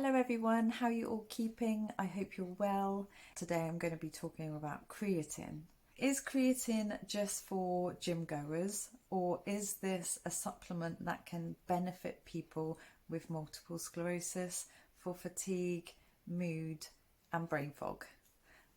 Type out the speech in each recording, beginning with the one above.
Hello everyone, how are you all keeping? I hope you're well. Today I'm going to be talking about creatine. Is creatine just for gym goers, or is this a supplement that can benefit people with multiple sclerosis for fatigue, mood and brain fog?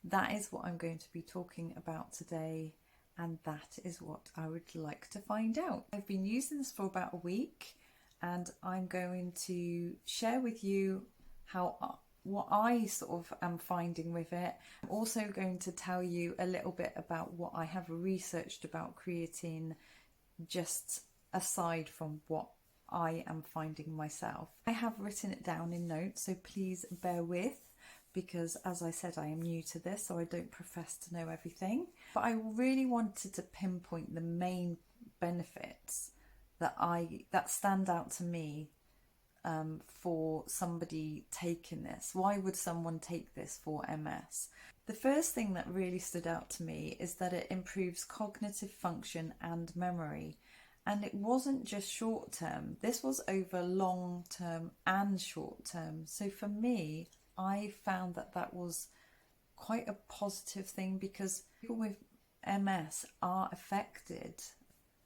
That is what I'm going to be talking about today, and that is what I would like to find out. I've been using this for about a week, and I'm going to share with you what I sort of am finding with it. I'm also going to tell you a little bit about what I have researched about creatine, just aside from what I am finding myself. I have written it down in notes, so please bear with, because as I said, I am new to this, so I don't profess to know everything. But I really wanted to pinpoint the main benefits that stand out to me for somebody taking this. Why would someone take this for MS? The first thing that really stood out to me is that it improves cognitive function and memory. And it wasn't just short term, this was over long term and short term. So for me, I found that was quite a positive thing, because people with MS are affected.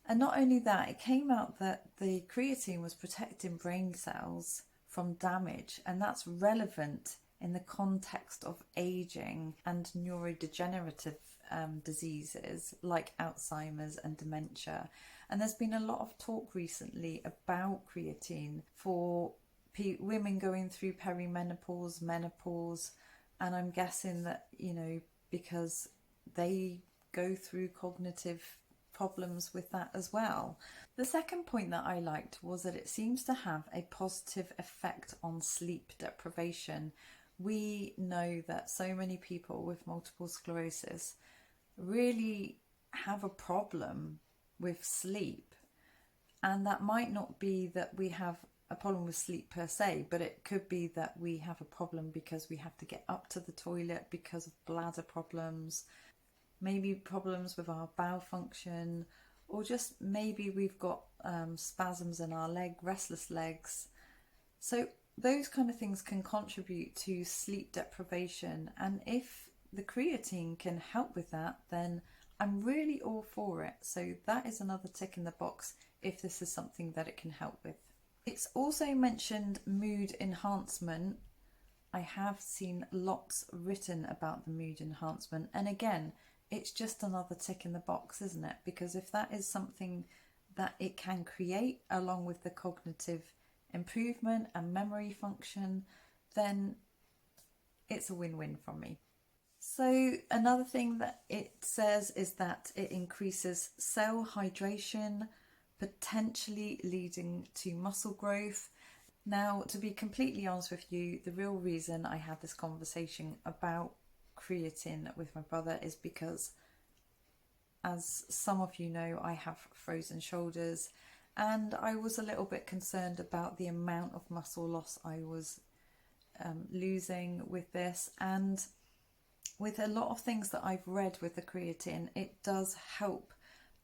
And not only that, it came out that the creatine was protecting brain cells from damage, and that's relevant in the context of aging and neurodegenerative diseases like Alzheimer's and dementia. And there's been a lot of talk recently about creatine for women going through perimenopause, menopause, and I'm guessing that, because they go through cognitive problems with that as well. The second point that I liked was that it seems to have a positive effect on sleep deprivation. We know that so many people with multiple sclerosis really have a problem with sleep, and that might not be that we have a problem with sleep per se, but it could be that we have a problem because we have to get up to the toilet because of bladder problems, maybe problems with our bowel function, or just maybe we've got spasms in our leg, restless legs. So those kind of things can contribute to sleep deprivation, and if the creatine can help with that, then I'm really all for it. So that is another tick in the box if this is something that it can help with. It's also mentioned mood enhancement. I have seen lots written about the mood enhancement, and again, it's just another tick in the box, isn't it? Because if that is something that it can create along with the cognitive improvement and memory function, then it's a win-win from me. So another thing that it says is that it increases cell hydration, potentially leading to muscle growth. Now, to be completely honest with you, the real reason I had this conversation about creatine with my brother is because, as some of you know, I have frozen shoulders, and I was a little bit concerned about the amount of muscle loss I was losing with this. And with a lot of things that I've read with the creatine, it does help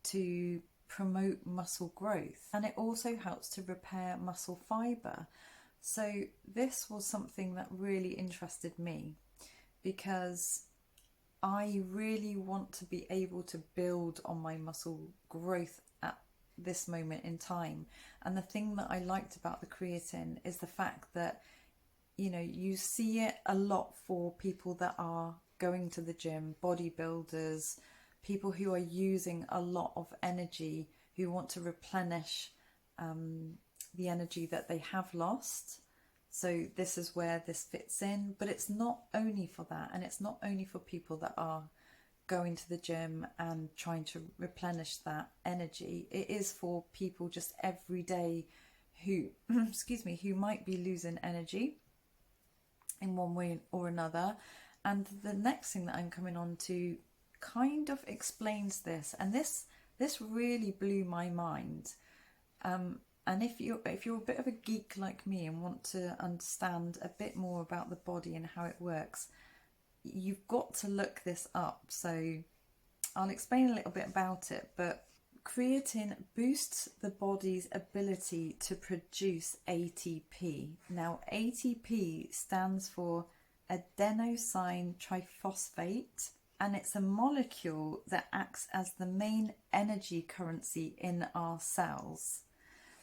to promote muscle growth, and it also helps to repair muscle fibre. So this was something that really interested me, because I really want to be able to build on my muscle growth at this moment in time. And the thing that I liked about the creatine is the fact that, you see it a lot for people that are going to the gym, bodybuilders, people who are using a lot of energy, who want to replenish the energy that they have lost. So this is where this fits in, but it's not only for that, and it's not only for people that are going to the gym and trying to replenish that energy. It is for people just every day who, who might be losing energy in one way or another. And the next thing that I'm coming on to kind of explains this, and this really blew my mind. And if you're a bit of a geek like me and want to understand a bit more about the body and how it works, you've got to look this up. So I'll explain a little bit about it, but Creatine boosts the body's ability to produce ATP. Now, ATP stands for adenosine triphosphate, and it's a molecule that acts as the main energy currency in our cells.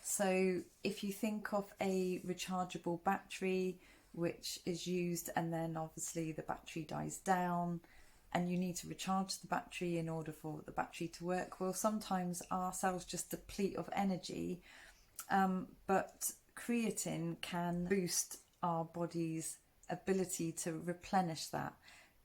So if you think of a rechargeable battery, which is used and then obviously the battery dies down, and you need to recharge the battery in order for the battery to work. Well, sometimes our cells just deplete of energy, but creatine can boost our body's ability to replenish that.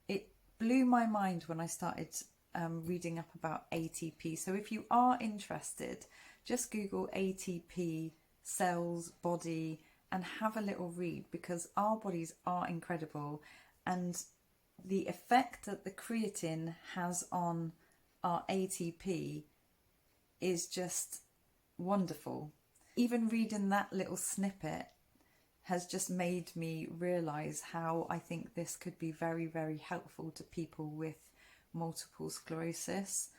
It blew my mind when I started reading up about ATP. So if you are interested, just Google ATP, cells, body, and have a little read, because our bodies are incredible, and the effect that the creatine has on our ATP is just wonderful. Even reading that little snippet has just made me realise how I think this could be very, very helpful to people with multiple sclerosis.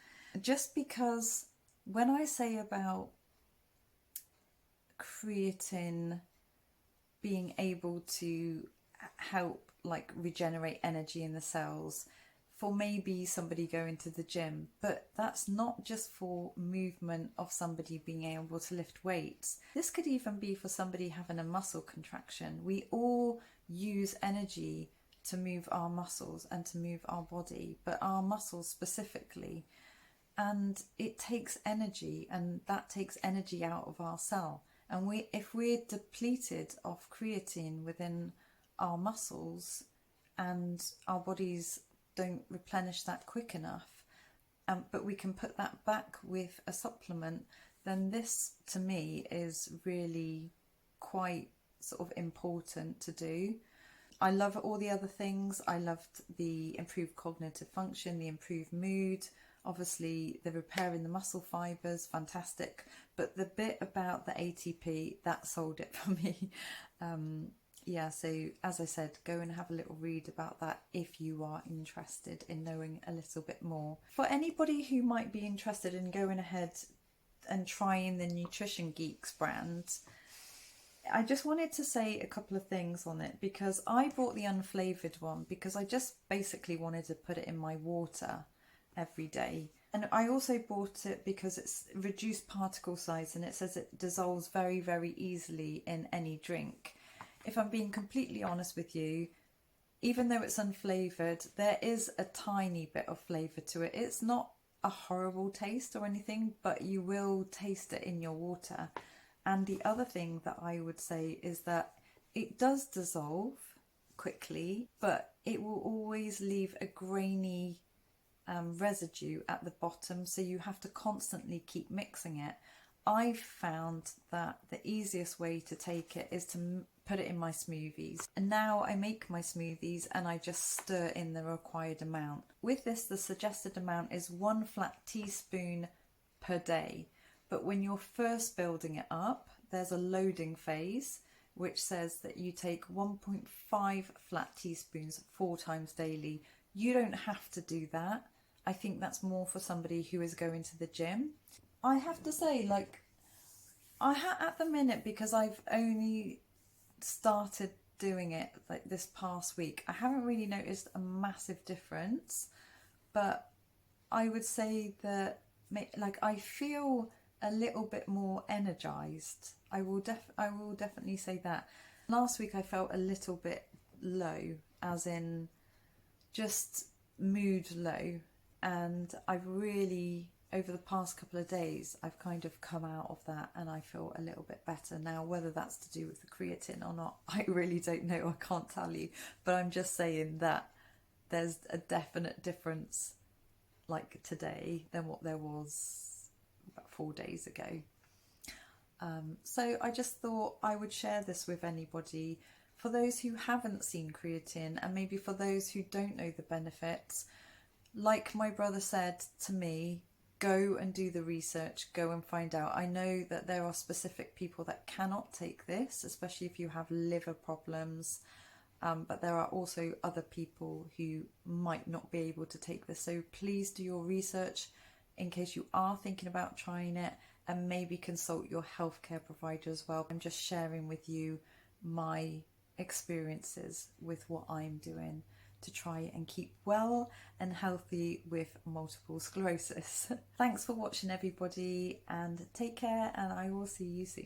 Just because when I say about creatine being able to help like regenerate energy in the cells for maybe somebody going to the gym, but that's not just for movement of somebody being able to lift weights. This could even be for somebody having a muscle contraction. We all use energy to move our muscles and to move our body, but our muscles specifically, and it takes energy, and that takes energy out of our cell. And if we're depleted of creatine within our muscles and our bodies don't replenish that quick enough, but we can put that back with a supplement, then this to me is really quite sort of important to do. I love all the other things. I loved the improved cognitive function, the improved mood, obviously the repairing the muscle fibres, fantastic. But the bit about the ATP, that sold it for me. Yeah, so as I said, go and have a little read about that if you are interested in knowing a little bit more. For anybody who might be interested in going ahead and trying the Nutrition Geeks brand, I just wanted to say a couple of things on it, because I bought the unflavoured one because I just basically wanted to put it in my water every day. And I also bought it because it's reduced particle size, and it says it dissolves very, very easily in any drink. If I'm being completely honest with you, even though it's unflavoured, there is a tiny bit of flavour to it. It's not a horrible taste or anything, but you will taste it in your water. And the other thing that I would say is that it does dissolve quickly, but it will always leave a grainy residue at the bottom, so you have to constantly keep mixing it. I've found that the easiest way to take it is to put it in my smoothies. And now I make my smoothies and I just stir in the required amount. With this, the suggested amount is 1 flat teaspoon per day. But when you're first building it up, there's a loading phase, which says that you take 1.5 flat teaspoons 4 times daily. You don't have to do that. I think that's more for somebody who is going to the gym. I have to say, like, at the minute, because I've only started doing it like this past week, I haven't really noticed a massive difference, but I would say that like I feel a little bit more energized. I will definitely say that. Last week I felt a little bit low, as in just mood low, and I've really, over the past couple of days, I've kind of come out of that and I feel a little bit better now. Whether that's to do with the creatine or not, I really don't know. I can't tell you, but I'm just saying that there's a definite difference like today than what there was about 4 days ago. So I just thought I would share this with anybody, for those who haven't seen creatine, and maybe for those who don't know the benefits. Like my brother said to me, go and do the research, go and find out. I know that there are specific people that cannot take this, especially if you have liver problems, but there are also other people who might not be able to take this. So please do your research, in case you are thinking about trying it, and maybe consult your healthcare provider as well. I'm just sharing with you my experiences with what I'm doing to try and keep well and healthy with multiple sclerosis. Thanks for watching, everybody, and take care, and I will see you soon.